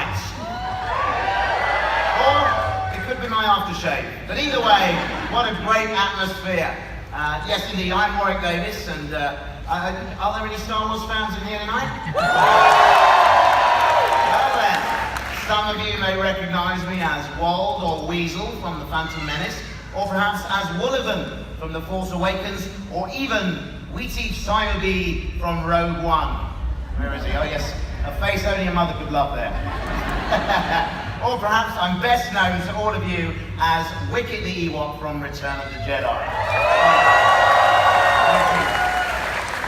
Nights. Or it could be my aftershave. But either way, what a great atmosphere. Yes, indeed, I'm Warwick Davis, and are there any Star Wars fans in here tonight? Well then, some of you may recognize me as Wald or Weasel from The Phantom Menace, or perhaps as Woolivan from The Force Awakens, or even Wheaty Sayobi from Rogue One. Where is he? Oh yes, a face only a mother could love there. Or perhaps I'm best known to all of you as Wicket the Ewok from Return of the Jedi.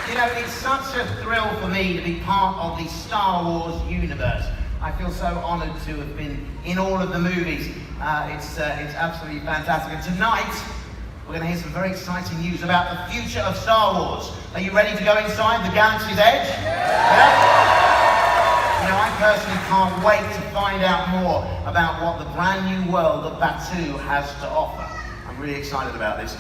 You know, it's such a thrill for me to be part of the Star Wars universe. I feel so honoured to have been in all of the movies. It's absolutely fantastic. And tonight, we're going to hear some very exciting news about the future of Star Wars. Are you ready to go inside the Galaxy's Edge? Yeah? You know, I personally can't wait to find out more about what the brand new world of Batuu has to offer. I'm really excited about this.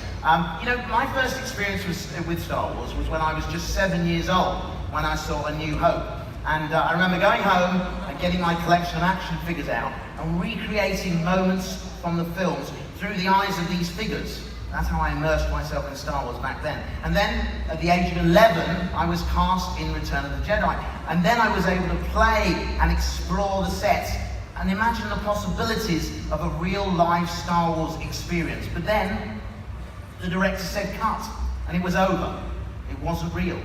You know, my first experience with Star Wars was when I was just 7 years old, when I saw A New Hope. And I remember going home and getting my collection of action figures out and recreating moments from the films through the eyes of these figures. That's how I immersed myself in Star Wars back then. And then, at the age of 11, I was cast in Return of the Jedi. And then I was able to play and explore the sets and imagine the possibilities of a real live Star Wars experience. But then, the director said cut, and it was over. It wasn't real.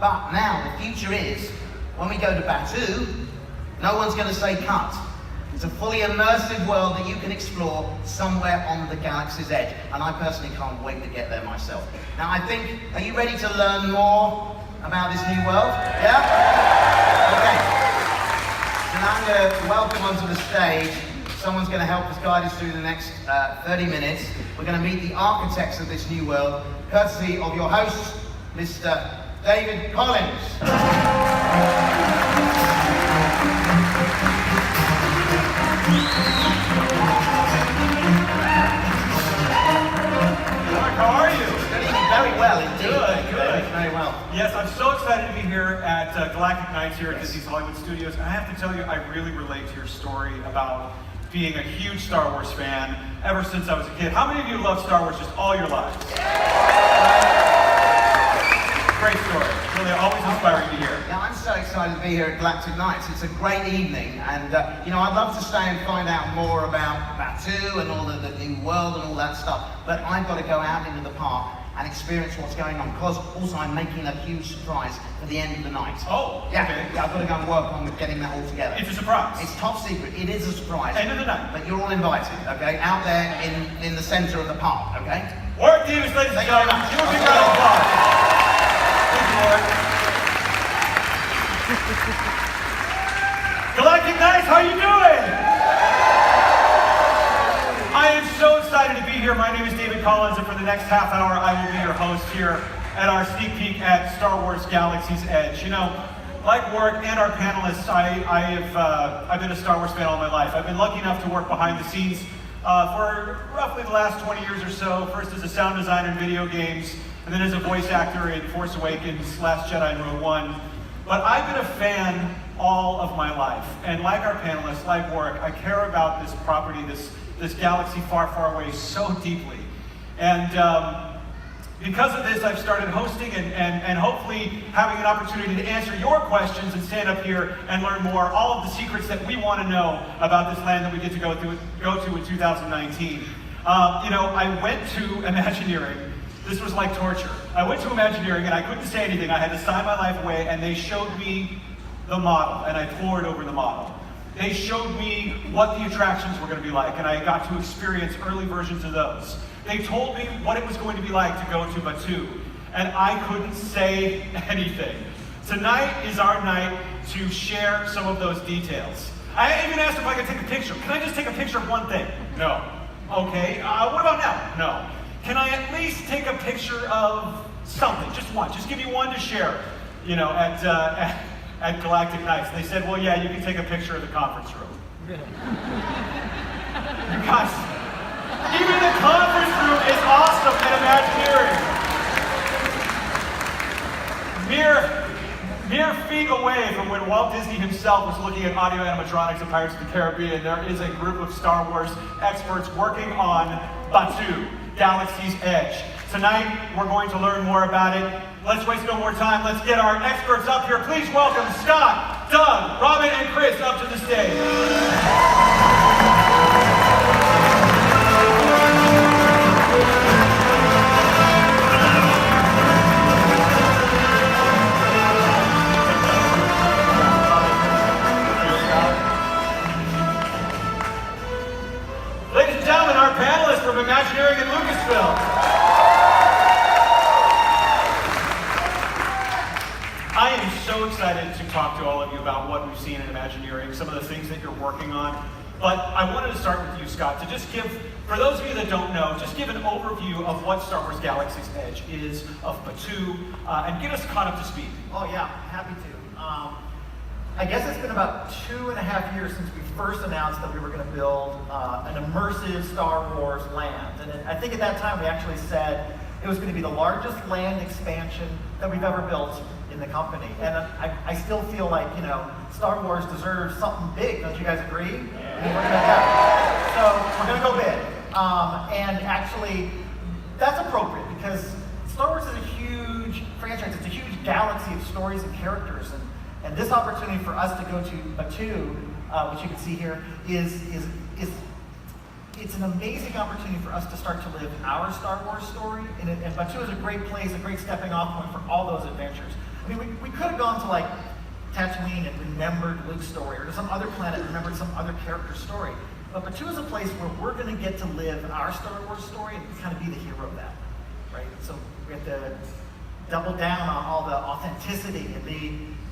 But now, the future is, when we go to Batuu, no one's going to say cut. It's a fully immersive world that you can explore somewhere on the galaxy's edge. And I personally can't wait to get there myself. Now I think, are you ready to learn more about this new world? Yeah? Okay. So now I'm going to welcome onto the stage. Someone's going to help us guide us through the next 30 minutes. We're going to meet the architects of this new world, courtesy of your host, Mr. David Collins. Mark, how are you? Very well indeed. Good. Very well. Yes, I'm so excited to be here at Galactic Nights here at Disney's Hollywood Studios. And I have to tell you, I really relate to your story about being a huge Star Wars fan ever since I was a kid. How many of you love Star Wars just all your lives? Great story. Really always inspiring to hear. Yeah, I'm so excited to be here at Galactic Nights. It's a great evening, and you know, I'd love to stay and find out more about Batuu and all of the new world and all that stuff, but I've got to go out into the park and experience what's going on, because also I'm making a huge surprise for the end of the night. Oh, yeah, okay. Yeah, I've got to go and work on getting that all together. It's a surprise. It's top secret. It is a surprise. End of the night. But you're all invited, okay? Out there in the center of the park, okay? Warwick Davis, ladies and gentlemen. Thank you Give a very big much. round of applause. Thank you, Warwick. Galactic Nights, how you doing? I am so excited to be here. My name is David Collins, and for the next half hour, I will be your host here at our sneak peek at Star Wars Galaxy's Edge. You know, like Warwick and our panelists, I've been a Star Wars fan all my life. I've been lucky enough to work behind the scenes for roughly the last 20 years or so, first as a sound designer in video games, and then as a voice actor in Force Awakens, Last Jedi, and Rogue One. But I've been a fan all of my life, and like our panelists, like Warwick, I care about this property, this galaxy far, far away so deeply. And because of this, I've started hosting and hopefully having an opportunity to answer your questions and stand up here and learn more, all of the secrets that we want to know about this land that we get to go to in 2019. You know, I went to Imagineering. This was like torture. I went to Imagineering and I couldn't say anything. I had to sign my life away, and they showed me the model, and I pored over the model. They showed me what the attractions were going to be like, and I got to experience early versions of those. They told me what it was going to be like to go to Batuu, and I couldn't say anything. Tonight is our night to share some of those details. I even asked if I could take a picture. Can I just take a picture of one thing? No. Okay, what about now? No. Can I at least take a picture of something? Just one. Just give me one to share, you know, at Galactic Nights. And they said, well, yeah, you can take a picture of the conference room. Guys, even the conference room is awesome at Imagineering. Mere feet away from when Walt Disney himself was looking at audio animatronics of Pirates of the Caribbean, there is a group of Star Wars experts working on Batuu, Galaxy's Edge. Tonight, we're going to learn more about it. Let's waste no more time. Let's get our experts up here. Please welcome Scott, Doug, Robin, and Chris up to the stage. Ladies and gentlemen, our panelists from Imagineering in Lucasfilm. I am so excited to talk to all of you about what we've seen in Imagineering, some of the things that you're working on. But I wanted to start with you, Scott, to just give, for those of you that don't know, just give an overview of what Star Wars Galaxy's Edge is, of Batuu, and get us caught up to speed. Oh yeah, happy to. I guess it's been about 2.5 years since we first announced that we were going to build an immersive Star Wars land. And I think at that time we actually said it was going to be the largest land expansion that we've ever built in the company. And I still feel like, you know, Star Wars deserves something big. Don't you guys agree? Yeah. So we're going to go big. And actually, that's appropriate because Star Wars is a huge franchise. It's a huge galaxy of stories and characters. And this opportunity for us to go to Batuu, which you can see here, is it's an amazing opportunity for us to start to live our Star Wars story. And Batuu is a great place, a great stepping off point for all those adventures. I mean, we could have gone to like Tatooine and remembered Luke's story, or to some other planet and remembered some other character's story. But Batuu is a place where we're going to get to live our Star Wars story and kind of be the hero of that, right? So we have to double down on all the authenticity and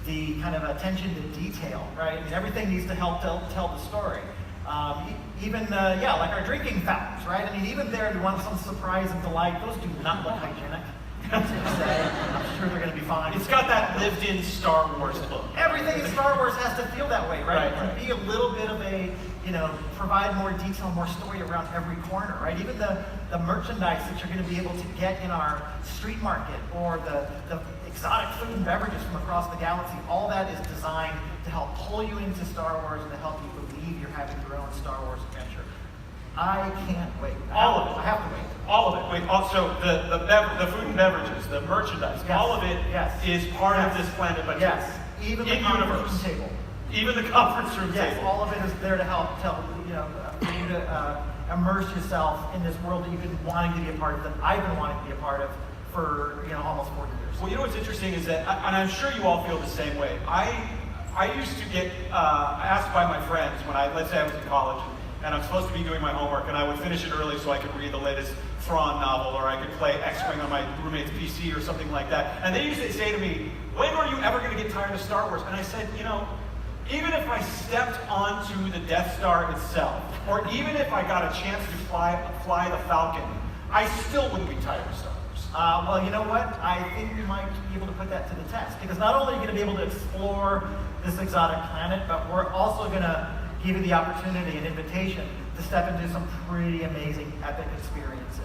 the kind of attention to detail, right? I mean, everything needs to help tell the story. Even, like our drinking fountains, right? I mean, even there, we want some surprise and delight. Those do not look hygienic. I'm sure they're going to be fine. It's got that lived-in Star Wars look. Everything in Star Wars has to feel that way, right? Right. And be a little bit of a, provide more detail, more story around every corner, right? Even the merchandise that you're going to be able to get in our street market, or the exotic food and beverages from across the galaxy, all that is designed to help pull you into Star Wars and to help you believe you're having your own Star Wars adventure. I can't wait. All of it. I have to wait. All of it. Wait, also the food and beverages, the merchandise, Yes. all of it is part of this planet, but Yes, even the conference room table. Even the conference room Yes, table. all of it is there to help for you to immerse yourself in this world that you've been wanting to be a part of, that I've been wanting to be a part of for almost 40 years. Well, you know what's interesting is that, and I'm sure you all feel the same way. I used to get asked by my friends when let's say I was in college and I'm supposed to be doing my homework, and I would finish it early so I could read the latest Thrawn novel, or I could play X-Wing on my roommate's PC or something like that. And they used to say to me, when are you ever going to get tired of Star Wars? And I said, even if I stepped onto the Death Star itself, or even if I got a chance to fly the Falcon, I still wouldn't be tired of Star Wars. Well, you know what? I think we might be able to put that to the test, because not only are you going to be able to explore this exotic planet, but we're also going to give you the opportunity and invitation to step into some pretty amazing epic experiences.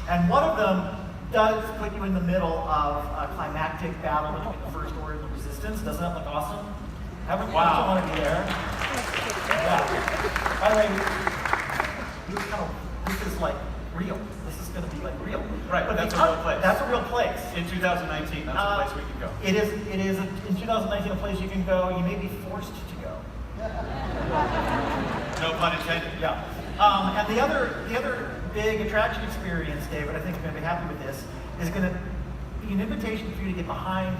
And one of them does put you in the middle of a climactic battle between the First Order and the Resistance. Doesn't that look awesome? Haven't you want to be there? Yeah. By the way, this is like real. This is going to be like real. Right, but that's a real place. That's a real place. In 2019, that's a place we can go. It is in 2019 a place you can go. You may be forced to go. No pun intended. Yeah. And the other big attraction experience, David, I think you're going to be happy with this, is going to be an invitation for you to get behind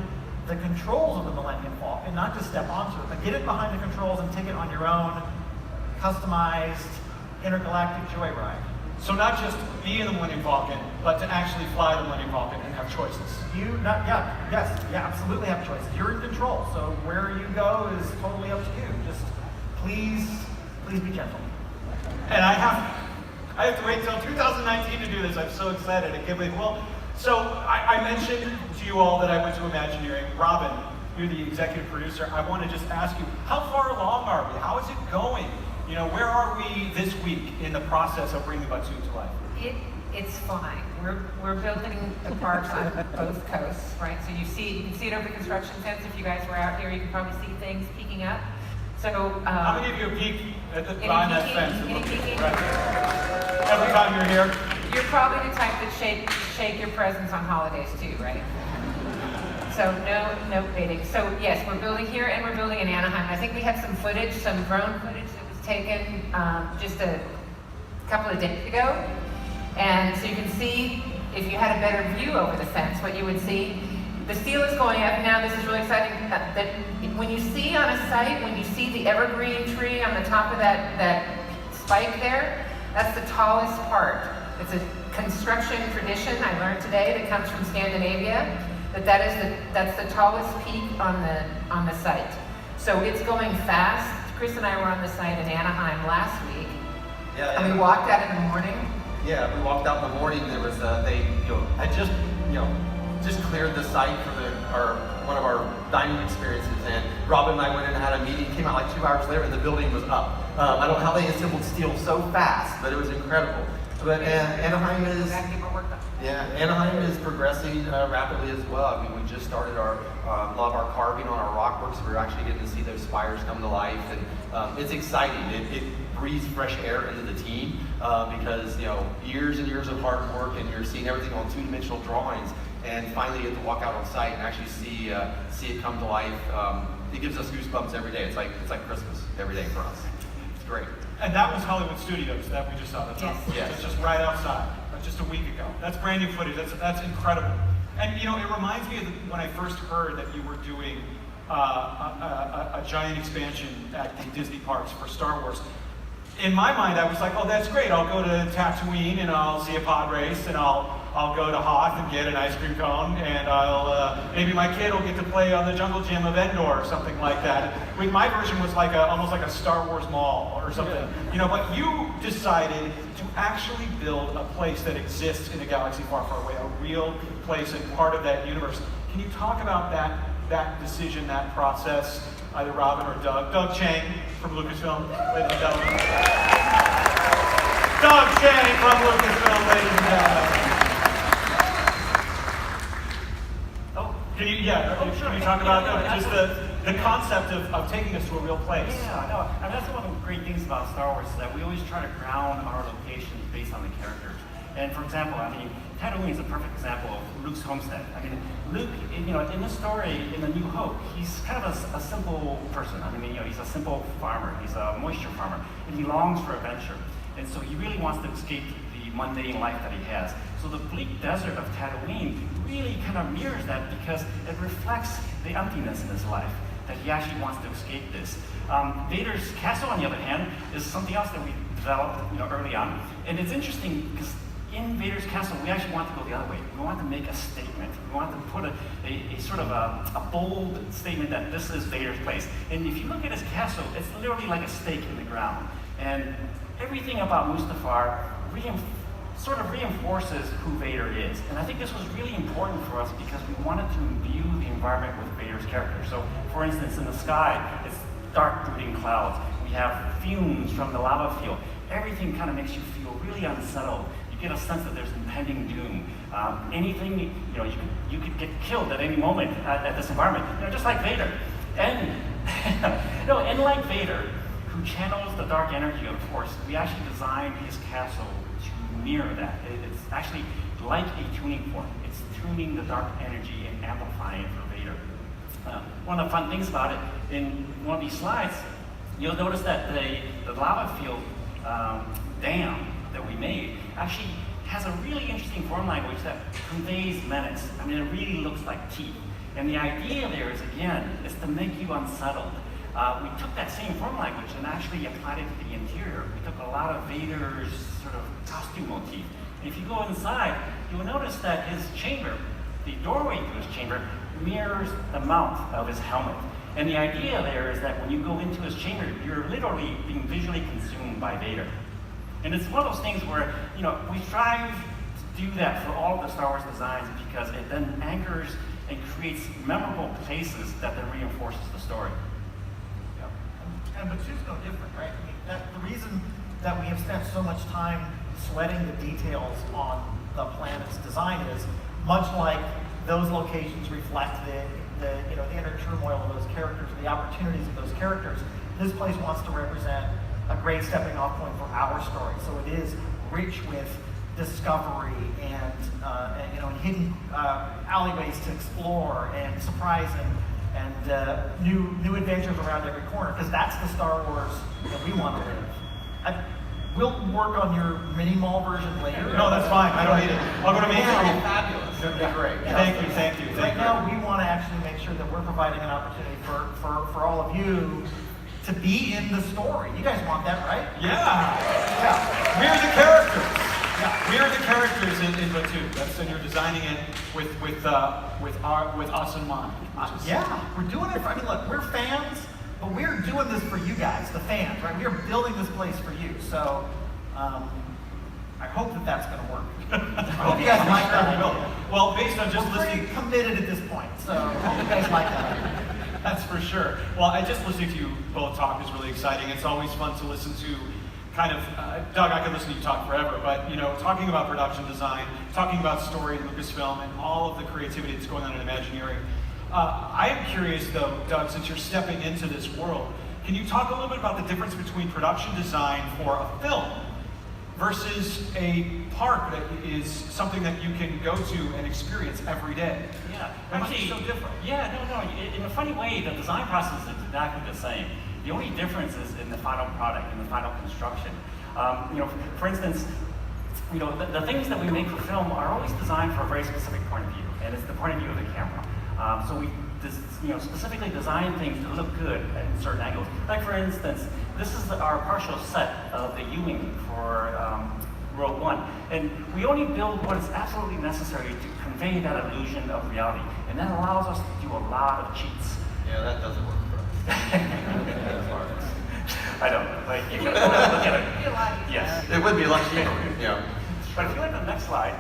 the controls of the Millennium Falcon, not just step onto it, but get it behind the controls and take it on your own customized intergalactic joyride. So not just be in the Millennium Falcon, but to actually fly the Millennium Falcon and have choices. Absolutely have choices. You're in control, so where you go is totally up to you. Just please be gentle. And I have to wait till 2019 to do this. I'm so excited. I can't believe. Well, so I mentioned to you all that I went to Imagineering. Robin, you're the executive producer. I want to just ask you, how far along are we? How is it going? Where are we this week in the process of bringing Batuu to life? it's fine. We're building the parks on both coasts, right? So you can see it over the construction fence. If you guys were out here, you can probably see things peeking up. So how many of you peek behind that fence? Any peeking? Right. Every time you're here? You're probably the type that shake your presents on holidays too, right? So no baiting. So yes, we're building here and we're building in Anaheim. I think we have some footage, some drone footage that was taken just a couple of days ago. And so you can see, if you had a better view over the fence, what you would see. The steel is going up now. This is really exciting. That when you see on a site, when you see the evergreen tree on the top of that spike there, that's the tallest part. It's a construction tradition I learned today that comes from Scandinavia. That's the tallest peak on the site. So it's going fast. Chris and I were on the site in Anaheim last week, and we walked out in the morning. Yeah, we walked out in the morning. There was had just cleared the site for one of our dining experiences, and Robin and I went in and had a meeting. Came out like 2 hours later, and the building was up. I don't know how they assembled steel so fast, but it was incredible. But Anaheim is. Yeah, Anaheim is progressing rapidly as well. I mean, we just started a lot of our carving on our rock works. We're actually getting to see those spires come to life, and it's exciting. It breathes fresh air into the team because years and years of hard work, and you're seeing everything on two-dimensional drawings, and finally you get to walk out on site and actually see it come to life. It gives us goosebumps every day. It's like Christmas every day for us. It's great. And that was Hollywood Studios that we just saw. Yes. It's just right outside, just a week ago. That's brand new footage. That's incredible. And it reminds me of when I first heard that you were doing a giant expansion at the Disney parks for Star Wars. In my mind, I was like, oh, that's great. I'll go to Tatooine and I'll see a pod race, and I'll go to Hoth and get an ice cream cone, and maybe my kid will get to play on the jungle gym of Endor or something like that. My version was almost like a Star Wars mall or something. But you decided to actually build a place that exists in a galaxy far, far away, a real place and part of that universe. Can you talk about that decision, that process? Either Robin or Doug. Doug Chang from Lucasfilm, ladies and gentlemen. Doug Chang from Lucasfilm, ladies and gentlemen. Can you talk about just the concept of taking us to a real place? Yeah, no, and that's one of the great things about Star Wars, is that we always try to ground our locations based on the characters. And for example, Tatooine is a perfect example of Luke's homestead. Luke, in the story, in A New Hope, he's kind of a simple person. He's a simple farmer. He's a moisture farmer, and he longs for adventure. And so he really wants to escape the mundane life that he has. So the bleak desert of Tatooine really kind of mirrors that, because it reflects the emptiness in his life, that he actually wants to escape this. Vader's castle, on the other hand, is something else that we developed early on. And it's interesting because in Vader's castle, we actually want to go the other way. We want to make a statement. We want to put a sort of a bold statement that this is Vader's place. And if you look at his castle, it's literally like a stake in the ground. And everything about Mustafar sort of reinforces who Vader is. And I think this was really important for us because we wanted to imbue the environment with Vader's character. So, for instance, in the sky, it's dark brooding clouds. We have fumes from the lava field. Everything kind of makes you feel really unsettled. You get a sense that there's impending doom. Anything, you could get killed at any moment at this environment, just like Vader. And, and like Vader, who channels the dark energy of the Force, we actually designed his castle to mirror that. It's actually like a tuning fork. It's tuning the dark energy and amplifying it for Vader. One of the fun things about it, in one of these slides, you'll notice that the lava field dam that we made actually has a really interesting form language that conveys menace. It really looks like teeth. And the idea there is, again, is to make you unsettled. We took that same form language and actually applied it to the interior. We took a lot of Vader's sort of costume motif. And if you go inside, you'll notice that his chamber, the doorway to his chamber, mirrors the mount of his helmet. And the idea there is that when you go into his chamber, you're literally being visually consumed by Vader. And it's one of those things where, we strive to do that for all of the Star Wars designs because it then anchors and creates memorable places that then reinforces the story. But two's no different, right? The reason that we have spent so much time sweating the details on the planet's design is, much like those locations reflect the inner turmoil of those characters, the opportunities of those characters. This place wants to represent a great stepping off point for our story. So it is rich with discovery and hidden alleyways to explore and surprise and new adventures around every corner, because that's the Star Wars that we want to live. We'll work on your mini mall version later. No, that's fine. I don't need it. I'll go to Main Street. Fabulous. It's gonna be great. Thank you. Right now, we want to actually make sure that we're providing an opportunity for all of you to be in the story. You guys want that, right? Yeah. Yeah. We're the characters. Yeah. We're the characters in Batuu. That's, and you're designing it with us in mind. Yeah, we're doing it for, I mean, look, we're fans, but we're doing this for you guys, the fans, right? We're building this place for you. So, I hope that that's going to work. I hope you guys like that idea. Well, based on just We're pretty listening, committed at this point, so I hope you guys like that idea. that's for sure. Well, just listening to you both talk is really exciting. It's always fun to listen to kind of, Doug, I could listen to you talk forever, but talking about production design, talking about story in Lucasfilm, and all of the creativity that's going on in Imagineering. I am curious though, Doug, since you're stepping into this world, can you talk a little bit about the difference between production design for a film versus a park that is something that you can go to and experience every day? Yeah, That must be actually, so different. Yeah, no. In a funny way, the design process is exactly the same. The only difference is in the final product, in the final construction. For instance, the things that we make for film are always designed for a very specific point of view, and it's the point of view of the camera. So we specifically design things to look good at certain angles. Like for instance, this is our partial set of the U-wing for Rogue One, and we only build what is absolutely necessary to convey that illusion of reality, and that allows us to do a lot of cheats. Yeah, that doesn't work for us. I don't know. Like, you can look at it. Yes. It would be a lot cheaper. Yeah. But if you look at the next slide,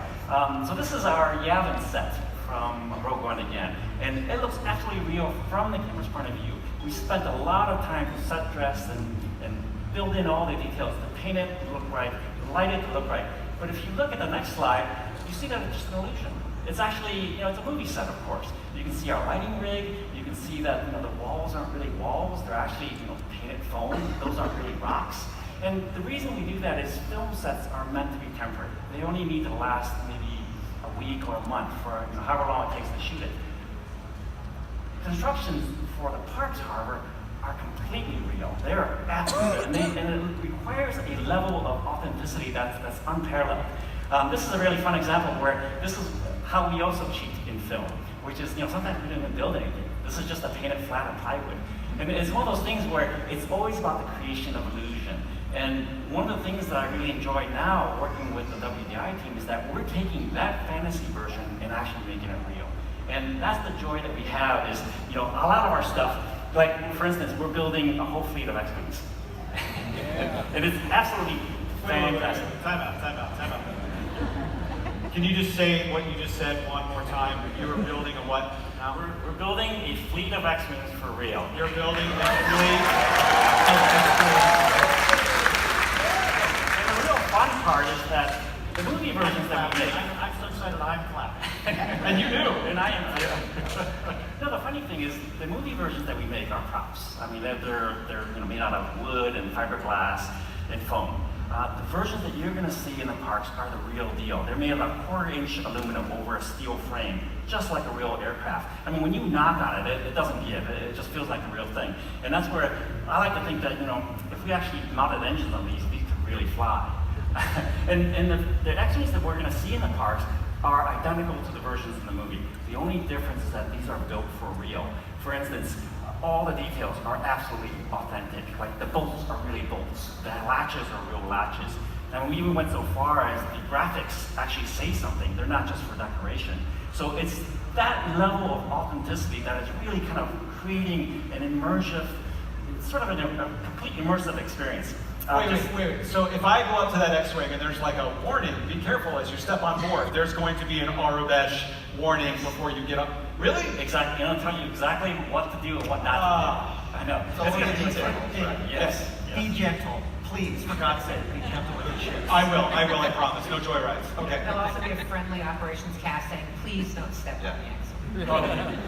so this is our Yavin set from Rogue One again, and it looks actually real from the camera's point of view. We spent a lot of time to set dress and build in all the details, to paint it to look right, to light it to look right. But if you look at the next slide, you see that it's just an illusion. It's actually, it's a movie set, of course. You can see our lighting rig. You can see that, the walls aren't really walls. They're actually, painted foam. Those aren't really rocks. And the reason we do that is film sets are meant to be temporary. They only need to last maybe a week or a month for, however long it takes to shoot it. Constructions for the parks, however, are completely real. They are absolutely, and it requires a level of authenticity that's unparalleled. This is a really fun example where this is how we also cheat in film, which is, sometimes we don't even build anything. This is just a painted flat of plywood. And it's one of those things where it's always about the creation of illusion. And one of the things that I really enjoy now working with the WDI team is that we're taking that fantasy version and actually making it real. And that's the joy that we have is, a lot of our stuff, like for instance, we're building a whole fleet of X-Wings. And it's absolutely fantastic. Time out. Can you just say what you just said one more time? You were building a what now? We're building a fleet of X-Wings for real. You're building a fleet of X-Wings. And the real fun part is that the movie versions that we make. I'm so excited I'm clapping. And you do. And I am too. No, the funny thing is the movie versions that we make are props. I mean, they're made out of wood and fiberglass and foam. The versions that you're going to see in the parks are the real deal. They're made of a 1/4-inch aluminum over a steel frame, just like a real aircraft. I mean, when you knock on it, it doesn't give. It just feels like the real thing. And that's where I like to think that, if we actually mounted engines on these could really fly. and the X-Wings that we're going to see in the parks are identical to the versions in the movie. The only difference is that these are built for real. For instance, all the details are absolutely authentic. Like the bolts are really bolts. The latches are real latches. And we even went so far as the graphics actually say something. They're not just for decoration. So it's that level of authenticity that is really kind of creating an immersive, sort of a complete immersive experience. Wait. So if I go up to that X-Wing and there's like a warning, be careful as you step on board, there's going to be an Aurobesh warning before you get up. Really? Exactly. It'll tell you exactly what to do and what not to do. I know. It's going to be Yes. Be gentle, please, for God's sake, be gentle with the ships. I will, I promise. No joyrides. Okay. There'll also be a friendly operations cast saying, please don't step on the axle.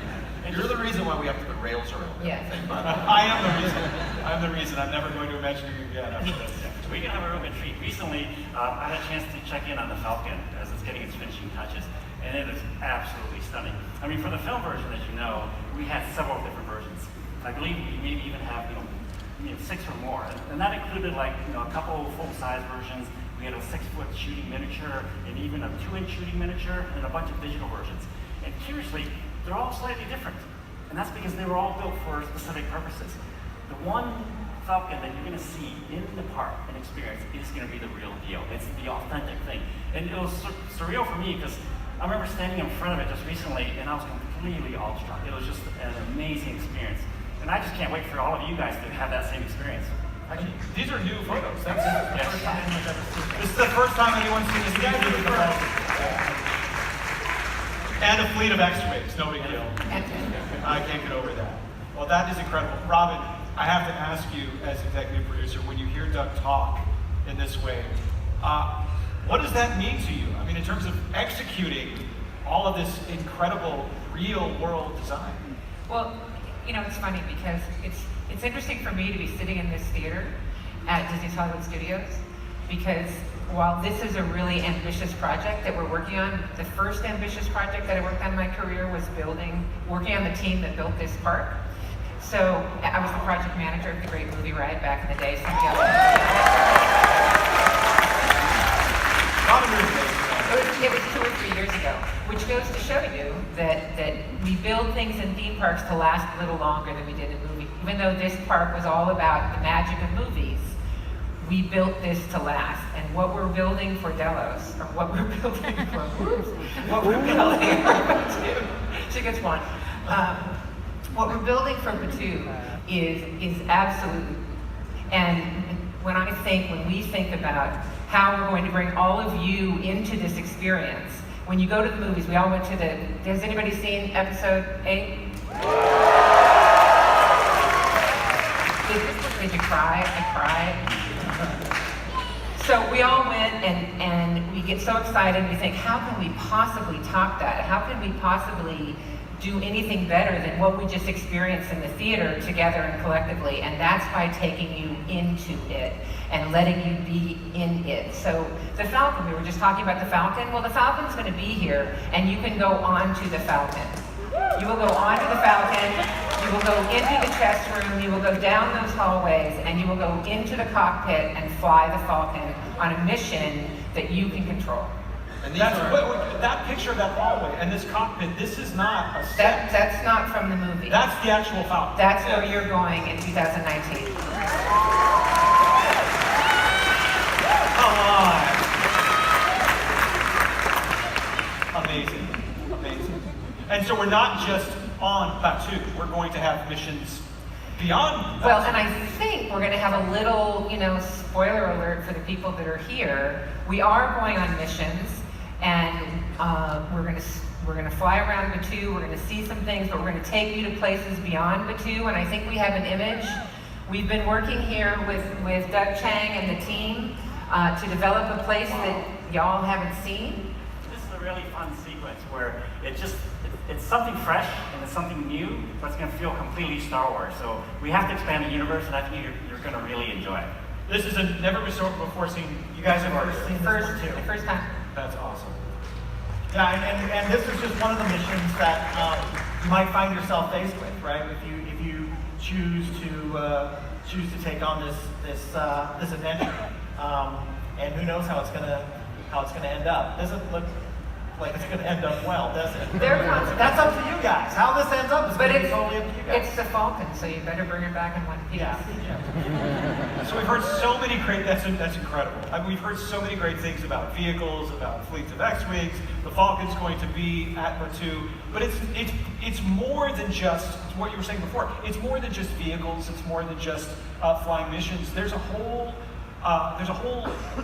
You're the reason why we have to put rails around Yes. everything, by the way. I am the reason. I'm the reason. I'm never going to mention you again after this. We can have a real good treat. Recently, I had a chance to check in on the Falcon as it's getting its finishing touches, and it is absolutely stunning. I mean, for the film version, as you know, we had several different versions. I believe we maybe even have 6 or more, and that included a couple full-size versions. We had a 6-foot shooting miniature, and even a 2-inch shooting miniature, and a bunch of digital versions. And curiously, they're all slightly different, and that's because they were all built for specific purposes. The one Falcon that you're going to see in the park and experience is going to be the real deal. It's the authentic thing. And it was surreal for me because I remember standing in front of it just recently and I was completely awestruck. It was just an amazing experience. And I just can't wait for all of you guys to have that same experience. Actually, these are new photos. That's This is the first time anyone's ever seen This is the first time anyone's seen this guy with the and a fleet of X-Wings, no big deal. I can't get over that. Well, that is incredible. Robin, I have to ask you as executive producer, when you hear Doug talk in this way, what does that mean to you? I mean, in terms of executing all of this incredible real world design. Well, it's funny because it's interesting for me to be sitting in this theater at Disney's Hollywood Studios, because while this is a really ambitious project that we're working on, the first ambitious project that I worked on in my career was working on the team that built this park. So I was the project manager of the Great Movie Ride back in the day. It was 2 or 3 years ago, which goes to show you that we build things in theme parks to last a little longer than we did in movies. Even though this park was all about the magic of movies, we built this to last. And what we're building for Delos, or what we're building for, what we're building for Batu, she gets one. What we're building for Batu is absolutely, and when we think about how we're going to bring all of you into this experience, when you go to the movies, we all went to has anybody seen episode 8? Did you cry? I cried. So we all went and we get so excited, we think, how can we possibly top that? How can we possibly do anything better than what we just experienced in the theater together and collectively? And that's by taking you into it and letting you be in it. So the Falcon, we were just talking about the Falcon. Well, the Falcon's going to be here, and you can go on to the Falcon. You will go onto the Falcon, you will go into the chest room, you will go down those hallways, and you will go into the cockpit and fly the Falcon on a mission that you can control. And that picture of that hallway and this cockpit, this is not a set. That's not from the movie. That's the actual Falcon. That's where you're going in 2019. Come on. Amazing. And so we're not just on Batu. We're going to have missions beyond Batu. Well, and I think we're going to have a little, spoiler alert for the people that are here. We are going on missions, and we're going to fly around Batu. We're going to see some things, but we're going to take you to places beyond Batu. And I think we have an image. We've been working here with Doug Chang and the team to develop a place that y'all haven't seen. This is a really fun sequence where it's something fresh and it's something new, but it's going to feel completely Star Wars. So we have to expand the universe, and I think you're going to really enjoy it. This is a never before seen. You guys have already seen this one too. The first time. That's awesome. Yeah, and this is just one of the missions that you might find yourself faced with, right? If you choose to take on this adventure, and who knows how it's gonna end up. Doesn't look like it's going to end up well, does it? That's up to you guys. How this ends up is going to be totally up to you guys. It's the Falcon, so you better bring it back in one piece. Yeah. So we've heard so many great, that's incredible. I mean, we've heard so many great things about vehicles, about fleets of X-Wings. The Falcon's going to be at Batu, but it's more than just what you were saying before. It's more than just vehicles. It's more than just flying missions. There's a whole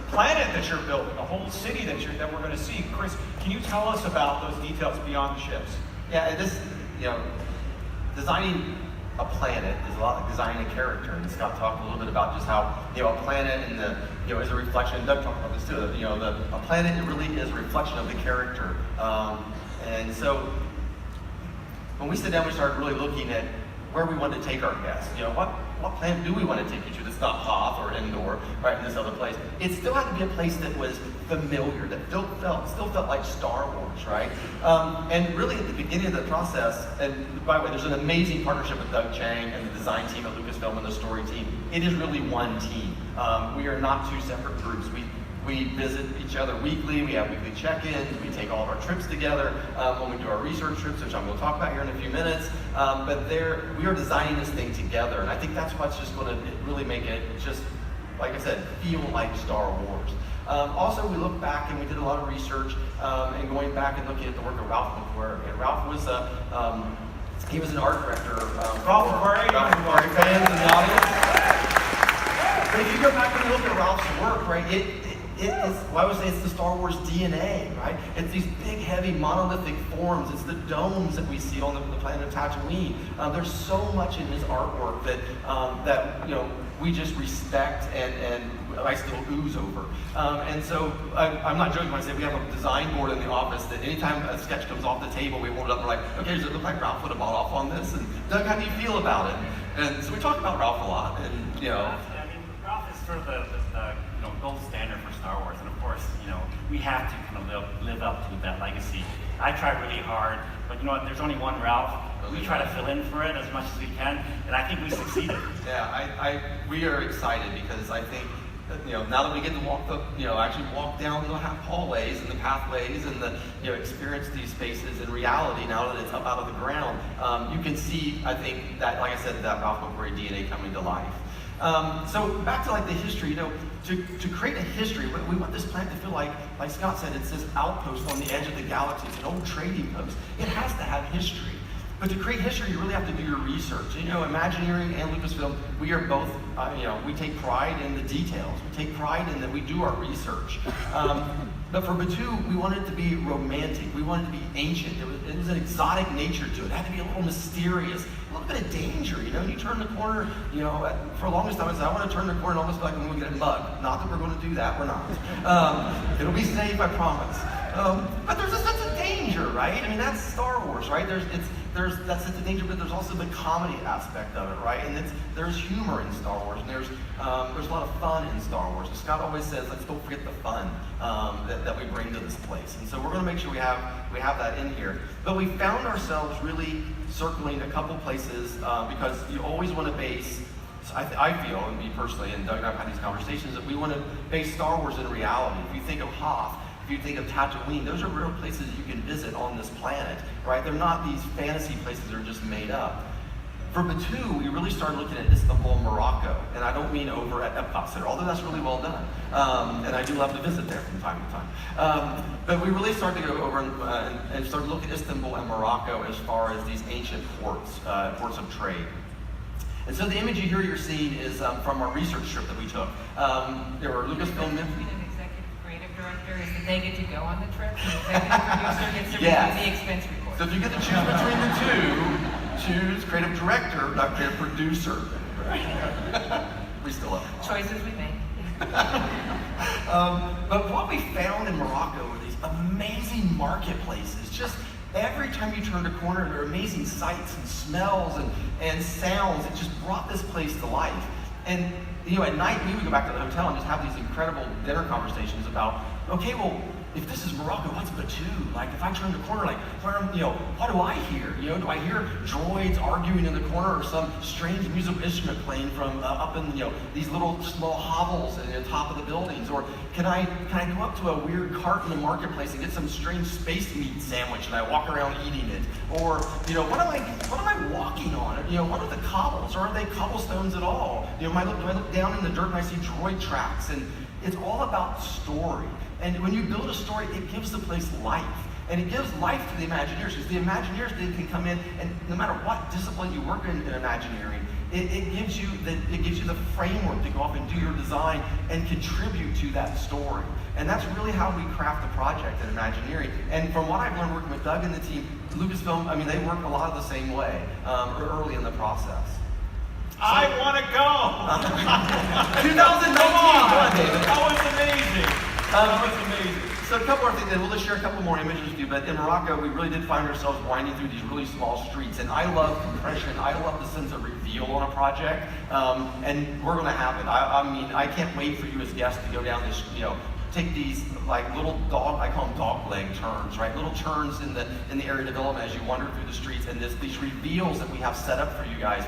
planet that you're building, a whole city that we're going to see. Chris, can you tell us about those details beyond the ships? Yeah, designing a planet is a lot like designing a character. And Scott talked a little bit about just how, a planet and is a reflection. Doug talked about this too. A planet, it really is a reflection of the character. And so when we sit down, we started really looking at where we wanted to take our guests. What planet do we want to take you to that's not Hoth or Endor, right, in this other place? It still had to be a place that was familiar, that still felt like Star Wars, right? And really at the beginning of the process, and by the way, there's an amazing partnership with Doug Chang and the design team at Lucasfilm and the story team. It is really one team. We are not two separate groups. We visit each other weekly, we have weekly check-ins, we take all of our trips together when we do our research trips, which I'm going to talk about here in a few minutes. But we are designing this thing together, and I think that's what's just going to really make it just, like I said, feel like Star Wars. Also, we looked back and we did a lot of research and going back and looking at the work of Ralph McQuarrie. And Ralph was he was an art director. Ralph McQuarrie fans in the audience. But if you go back and look at Ralph's work, right, it's the Star Wars DNA, right? It's these big, heavy, monolithic forms. It's the domes that we see on the planet of Tatooine. There's so much in his artwork that we just respect and I still ooze over. And so I'm not joking when I say we have a design board in the office that anytime a sketch comes off the table, we hold it up and we're like, okay, does it look like Ralph would have bought off on this? And Doug, how do you feel about it? And so we talk about Ralph a lot, and Ralph is sort of the gold standard for Star Wars, and of course, we have to kind of live up to that legacy. I try really hard, but you know what? There's only one Ralph. We try to fill in for it as much as we can, and I think we succeeded. Yeah, we are excited because I think now that we get to actually walk down the hallways and the pathways and experience these spaces in reality now that it's up out of the ground, you can see, I think, that, like I said, that Ralph McQuarrie DNA coming to life. So back to the history, to create a history, we want this planet to feel like Scott said, it's this outpost on the edge of the galaxy. It's an old trading post. It has to have history. But to create history, you really have to do your research. Imagineering and Lucasfilm, we are both, we take pride in the details. We take pride in that we do our research. But for Batuu, we wanted it to be romantic. We wanted it to be ancient. It was an exotic nature to it. It had to be a little mysterious, a little bit of danger. You turn the corner, for the longest time I said, I want to turn the corner and almost feel like I'm going to get mugged. Not that we're going to do that, we're not. It'll be safe, I promise. But there's a sense of danger, right? I mean, that's Star Wars, right? There's that sense of danger, but there's also the comedy aspect of it, right? And there's humor in Star Wars, and there's a lot of fun in Star Wars. And Scott always says, let's don't forget the fun that we bring to this place. And so we're going to make sure we have that in here. But we found ourselves really circling a couple places because you always want to base. I feel, and me personally, and Doug and I've had these conversations, that we want to base Star Wars in reality. If you think of Hoth, if you think of Tatooine, those are real places you can visit on this planet, right? They're not these fantasy places that are just made up. For Batuu, we really started looking at Istanbul, Morocco, and I don't mean over at Epcot Center, although that's really well done, and I do love to visit there from time to time. But we really started to go over and started looking at Istanbul and Morocco as far as these ancient ports of trade. And so the image you're seeing is from our research trip that we took. There were Lucasfilm. Director is that they get to go on the trip, and the executive producer gets to review the expense report. So if you get to choose between the two, choose creative director, not creative producer. We still love it. Choices we make. But what we found in Morocco were these amazing marketplaces. Just every time you turned a corner, there were amazing sights and smells and sounds. It just brought this place to life. And at night we would go back to the hotel and just have these incredible dinner conversations about, okay, well, if this is Morocco, what's Batuu? Like, if I turn the corner, what do I hear? Do I hear droids arguing in the corner or some strange musical instrument playing from up in, these little small hovels at the top of the buildings? Or can I go up to a weird cart in the marketplace and get some strange space meat sandwich and I walk around eating it? Or, what am I walking on? What are the cobbles? Or are they cobblestones at all? Do I look down in the dirt and I see droid tracks? And it's all about story. And when you build a story, it gives the place life. And it gives life to the Imagineers, because the Imagineers can come in, and no matter what discipline you work in Imagineering, it gives you the framework to go off and do your design and contribute to that story. And that's really how we craft the project in Imagineering. And from what I've learned working with Doug and the team, Lucasfilm, I mean, they work a lot of the same way early in the process. I want to go! 2019, come on, David. That was amazing. That was amazing. So a couple more things, and we'll just share a couple more images with you, but in Morocco, we really did find ourselves winding through these really small streets, and I love compression, I love the sense of reveal on a project, and we're gonna have it. I mean, I can't wait for you as guests to go down this, take these like little I call them dog leg turns, right? Little turns in the area development as you wander through the streets, and these reveals that we have set up for you guys.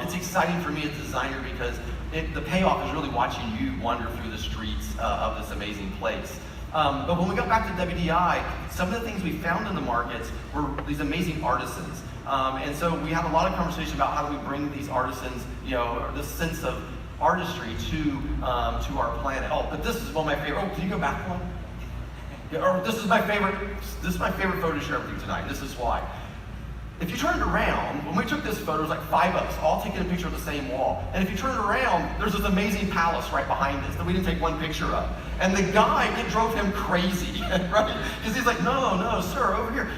It's exciting for me as a designer because the payoff is really watching you wander through the streets of this amazing place. But when we got back to WDI, some of the things we found in the markets were these amazing artisans. And so we had a lot of conversation about how do we bring these artisans, this sense of artistry to our planet. Oh, but this is one of my favorite. Oh, can you go back one? Yeah, or this is my favorite photo to share with you tonight. This is why. If you turn it around, when we took this photo, it was like 5 of us, all taking a picture of the same wall. And if you turn it around, there's this amazing palace right behind us that we didn't take one picture of. And the guy, it drove him crazy, right? Because he's like, no, sir, over here.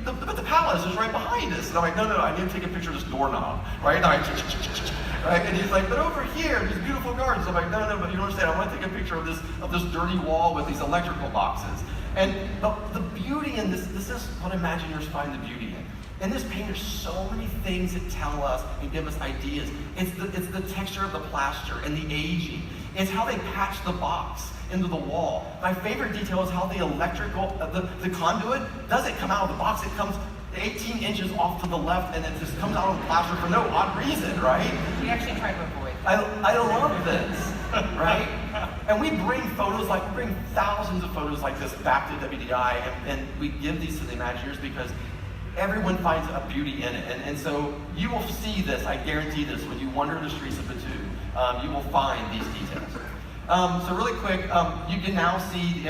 But the palace is right behind us. And I'm like, no, I need to take a picture of this doorknob, right? Right? And he's like, but over here, these beautiful gardens. I'm like, no, but you don't understand. I want to take a picture of this dirty wall with these electrical boxes. And the beauty in this is what Imagineers find the beauty in. In this paint, there's so many things that tell us and give us ideas. It's the texture of the plaster and the aging. It's how they patch the box into the wall. My favorite detail is how the electrical, the conduit doesn't come out of the box. It comes 18 inches off to the left, and it just comes out of the plaster for no odd reason, right? We actually tried to avoid. I love this, right? And we bring thousands of photos like this back to WDI, and we give these to the Imagineers because everyone finds a beauty in it. And so you will see this, I guarantee this, when you wander the streets of Batu, you will find these details. So really quick, you can now see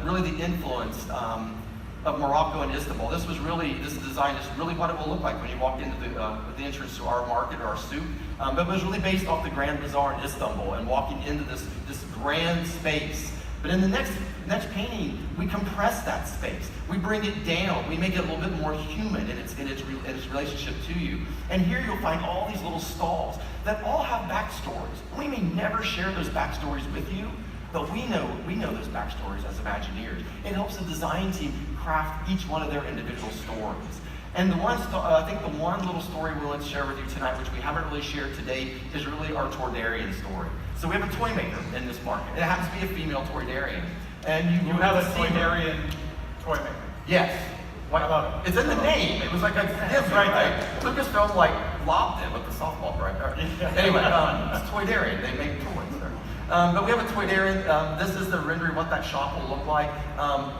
really the influence of Morocco and Istanbul. This design is really what it will look like when you walk into the entrance to our market or our souk. But it was really based off the Grand Bazaar in Istanbul and walking into this grand space. But in the next painting, we compress that space. We bring it down. We make it a little bit more human in its relationship to you. And here you'll find all these little stalls that all have backstories. We may never share those backstories with you, but we know those backstories as Imagineers. It helps the design team craft each one of their individual stories. And I think the one little story we want to share with you tonight, which we haven't really shared today, is really our Toydarian story. So we have a toy maker in this market. It happens to be a female Toydarian. And you have a Toydarian toy maker. Yes. I love it. It's in the name. It was like a gift, right? Lucasfilm lobbed it with the softball, right? Anyway, it's Toydarian. They make toys. But we have a Toydarian. This is the rendering of what that shop will look like.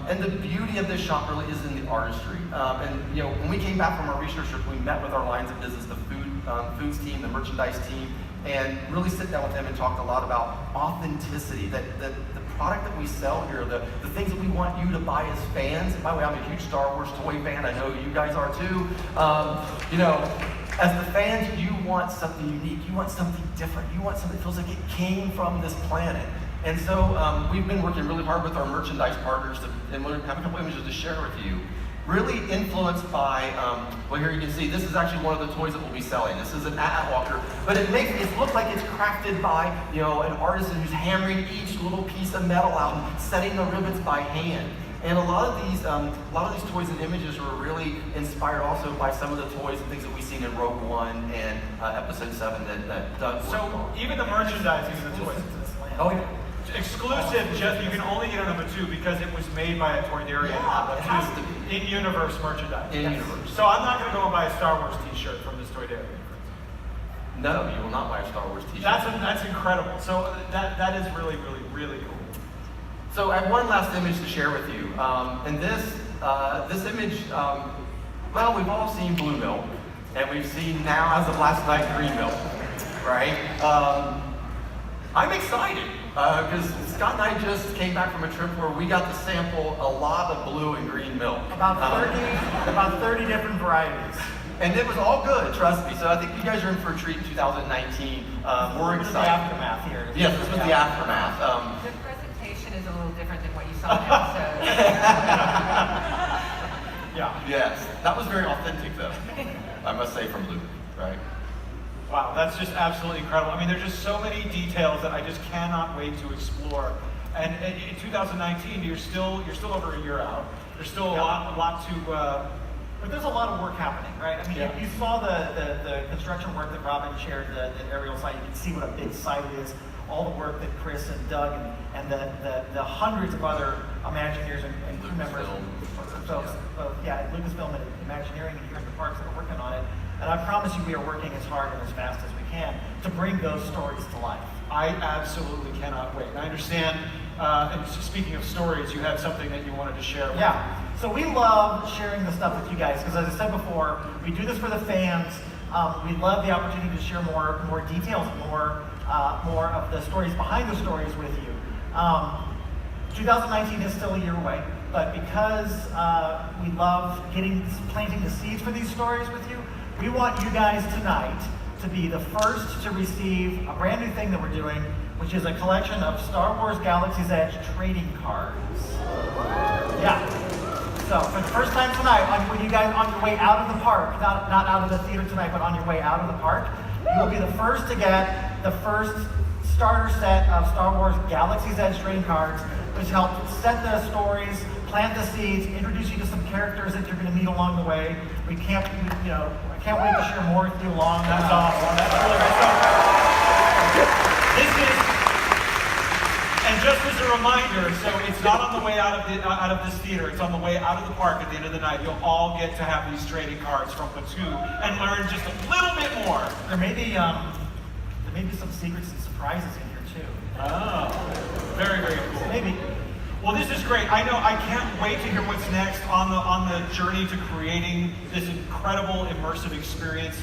And the beauty of this shop really is in the artistry. And when we came back from our research trip, we met with our lines of business, the foods team, the merchandise team, and really sit down with them and talked a lot about authenticity. That the product that we sell here, the things that we want you to buy as fans. And by the way, I'm a huge Star Wars toy fan. I know you guys are too. As the fans, you want something unique. You want something different. You want something that feels like it came from this planet. And so we've been working really hard with our merchandise partners, and we'll have a couple images to share with you. Really influenced by, well, here you can see, this is actually one of the toys that we'll be selling. This is an AT walker, but it makes it look like it's crafted by, an artisan who's hammering each little piece of metal out and setting the rivets by hand. And a lot of these toys and images were really inspired also by some of the toys and things that we've seen in Rogue One and Episode 7 that Doug worked on. So even the merchandising of the toys. Oh, yeah. Exclusive, just you can only get on number 2 because it was made by a Toydarian. Yeah, it has to be. In-universe merchandise. In-universe. So I'm not going to go and buy a Star Wars t-shirt from this Toydarian. No, you will not buy a Star Wars t-shirt. That's incredible. So that is really, really, really cool. So I have one last image to share with you. And this image, well, we've all seen blue milk, and we've seen now, as of last night, green milk, right? I'm excited. Because Scott and I just came back from a trip where we got to sample a lot of blue and green milk. About 30 different varieties. And it was all good, trust me. So I think you guys are in for a treat in 2019. We're This is excited. the aftermath here. Yes, this was the aftermath. The presentation is a little different than what you saw in the episode. Yeah. Yes, that was very authentic though, I must say, from Luke, right? Wow, that's just absolutely incredible. I mean, there's just so many details that I just cannot wait to explore. And in 2019, you're still over a year out. There's still a lot to. But there's a lot of work happening, right? I mean, Yeah. you saw the construction work that Robin shared, the aerial site. You can see what a big site it is. All the work that Chris and Doug and the hundreds of other Imagineers and crew members, folks, Lucasfilm and Imagineering and here in the parks that are working on it. And I promise you, we are working as hard and as fast as we can to bring those stories to life. I absolutely cannot wait. And I understand, and speaking of stories, you had something that you wanted to share. Yeah. So we love sharing this stuff with you guys because, as I said before, we do this for the fans. We love the opportunity to share more details, more of the stories behind the stories with you. 2019 is still a year away, but because we love planting the seeds for these stories with you, we want you guys tonight to be the first to receive a brand new thing that we're doing, which is a collection of Star Wars Galaxy's Edge trading cards. Yeah. So for the first time tonight, when you guys on your way out of the park, not out of the theater tonight, but on your way out of the park, you will be the first to get the first starter set of Star Wars Galaxy's Edge trading cards, which help set the stories, plant the seeds, introduce you to some characters that you're going to meet along the way. I can't wait to share more with you along. That's awesome. That's really great. So, this is, and just as a reminder, so it's not on the way out of this theater. It's on the way out of the park at the end of the night. You'll all get to have these trading cards from Platoon and learn just a little bit more. There may be some secrets and surprises in here too. Oh, very, very cool. Maybe. Well, this is great. I know I can't wait to hear what's next on the journey to creating this incredible immersive experience.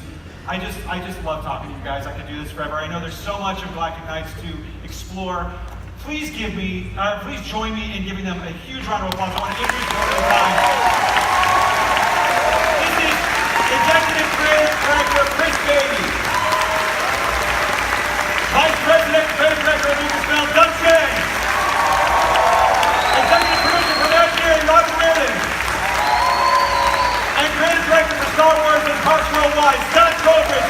I just love talking to you guys. I could do this forever. I know there's so much of Galactic Nights to explore. Please join me in giving them a huge round of applause. I want to introduce you one at a time. This is Executive Creative Director Chris Beatty. Vice President and Creative Director of Lucasfilm, Doug Chang. Executive Producer for Imagineering, Robin Reardon. And Creative Director for Star Wars and Parks Worldwide, Scott Trowbridge.